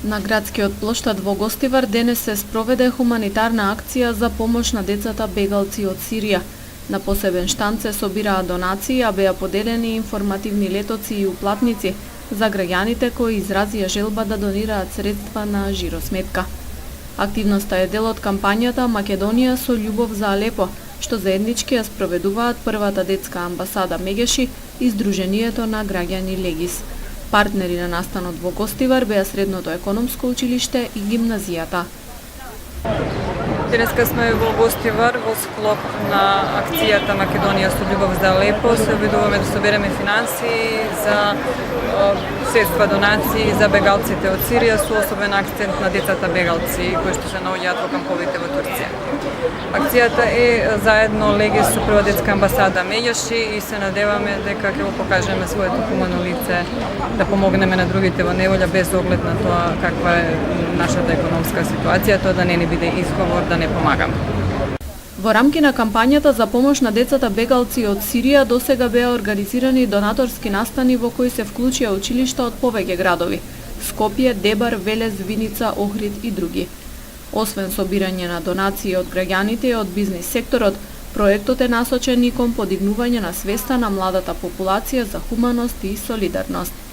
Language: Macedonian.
На градскиот плоштад во Гостивар денес се спроведе хуманитарна акција за помош на децата бегалци од Сирија. На посебен штанд се собираа донации, а беа поделени информативни летоци и уплатници за граѓаните кои изразија желба да донираат средства на жиросметка. Активноста е дел од кампањата Македонија со љубов за Алепо, што заеднички ја спроведуваат првата детска амбасада Мегеши и Сдруженијето на граѓани Легис. Партнери на настанот во Гостивар беа Средното економско училиште и гимназијата. Денеска сме во Гостивар во склоп на акцијата Македонија со љубов за Алепо. Се обидуваме да собереме финансии за средства донации за бегалците од Сирија со особен акцент на децата бегалци кои што се наоѓаат во камповите во Турција. Акцијата е заедно Легис со прва детска амбасада Меѓаши и се надеваме дека ќе го покажеме своето хумано лице, да помогнеме на другите во неволја без оглед на тоа каква е нашата економска ситуација, тоа да не ни биде изговор да не помагаме. Во рамки на кампањата за помош на децата бегалци од Сирија досега беа организирани донаторски настани во кои се вклучија училишта од повеќе градови – Скопје, Дебар, Велес, Виница, Охрид и други. Освен собирање на донации од граѓаните и од бизнис секторот, проектот е насочен и кон подигнување на свеста на младата популација за хуманост и солидарност.